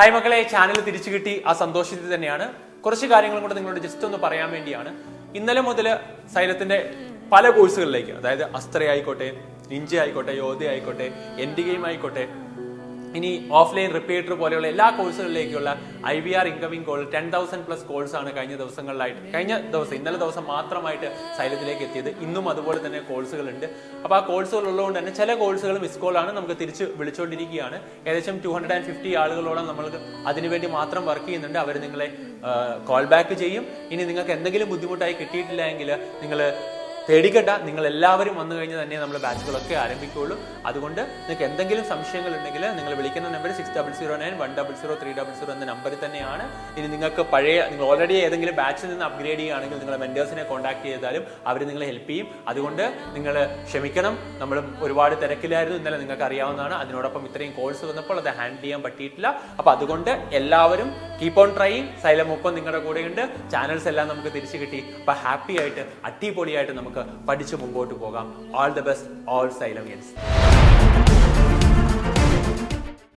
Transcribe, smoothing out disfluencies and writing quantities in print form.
Hi മക്കളെ, channel തിരിച്ചു കിട്ടി. ആ സന്തോഷത്തിൽ തന്നെയാണ്. കുറച്ച് കാര്യങ്ങളും കൂടെ നിങ്ങളോട് ജസ്റ്റ് ഒന്ന് പറയാൻ വേണ്ടിയാണ്. ഇന്നലെ മുതൽ സൈലത്തിന്റെ പല കോഴ്സുകളിലേക്ക്, അതായത് അസ്ത്ര ആയിക്കോട്ടെ, നിഞ്ച ആയിക്കോട്ടെ, യോധ ആയിക്കോട്ടെ, എൻഡ് ഗെയിം ആയിക്കോട്ടെ, ഇനി ഓഫ്ലൈൻ റിപ്പീറ്റർ പോലെയുള്ള എല്ലാ കോഴ്സുകളിലേക്കുള്ള IVR ഇൻകമിംഗ് കോൾ 10,000+ കോഴ്സ് ആണ് ഇന്നലെ ദിവസം മാത്രമായിട്ട് സൈലത്തിലേക്ക് എത്തിയത്. ഇന്നും അതുപോലെ തന്നെ കോഴ്സുകളുണ്ട്. അപ്പോൾ ആ കോഴ്സുകൾ ഉള്ളതുകൊണ്ട് തന്നെ ചില കോഴ്സുകൾ മിസ് കോളാണ്, നമുക്ക് തിരിച്ച് വിളിച്ചുകൊണ്ടിരിക്കുകയാണ്. ഏകദേശം 250 ആളുകളോളം നമ്മൾ അതിനുവേണ്ടി മാത്രം വർക്ക് ചെയ്യുന്നുണ്ട്. അവർ നിങ്ങളെ കോൾ ബാക്ക് ചെയ്യും. ഇനി നിങ്ങൾക്ക് എന്തെങ്കിലും ബുദ്ധിമുട്ടായി കിട്ടിയിട്ടില്ല എങ്കിൽ നിങ്ങൾ പേടിക്കണ്ട, നിങ്ങൾ എല്ലാവരും വന്നു കഴിഞ്ഞാൽ തന്നെ നമ്മൾ ബാച്ചുകളൊക്കെ ആരംഭിക്കുകയുള്ളൂ. അതുകൊണ്ട് നിങ്ങൾക്ക് എന്തെങ്കിലും സംശയങ്ങൾ ഉണ്ടെങ്കിൽ നിങ്ങൾ വിളിക്കുന്ന നമ്പർ 6009-100-300 എന്ന നമ്പറിൽ തന്നെയാണ്. ഇനി നിങ്ങൾക്ക് നിങ്ങൾ ഓൾറെഡി ഏതെങ്കിലും ബാച്ചിൽ നിന്ന് അപ്ഗ്രേഡ് ചെയ്യുകയാണെങ്കിൽ നിങ്ങളെ മെന്റേഴ്സിനെ കോൺടാക്ട് ചെയ്താലും അവർ നിങ്ങളെ ഹെൽപ്പ് ചെയ്യും. അതുകൊണ്ട് നിങ്ങൾ ക്ഷമിക്കണം, നമ്മൾ ഒരുപാട് തിരക്കിലായിരുന്നു. ഇന്നലെ നിങ്ങൾക്ക് അറിയാവുന്നതാണ്. അതിനോടൊപ്പം ഇത്രയും കോഴ്സ് വന്നപ്പോൾ അത് ഹാൻഡിൽ ചെയ്യാൻ പറ്റിയിട്ടില്ല. അപ്പോൾ അതുകൊണ്ട് എല്ലാവരും കീപ്പ് ഓൺ ട്രൈയിങ്. സൈലം ഒപ്പം നിങ്ങളുടെ കൂടെയുണ്ട്. ചാനൽസ് എല്ലാം നമുക്ക് തിരിച്ചു കിട്ടി. അപ്പോൾ ഹാപ്പി ആയിട്ട് അടിപൊളിയായിട്ട് നമുക്ക് പഠിച്ച് മുമ്പോട്ട് പോകാം. All the best, all സൈലമിയൻസ്.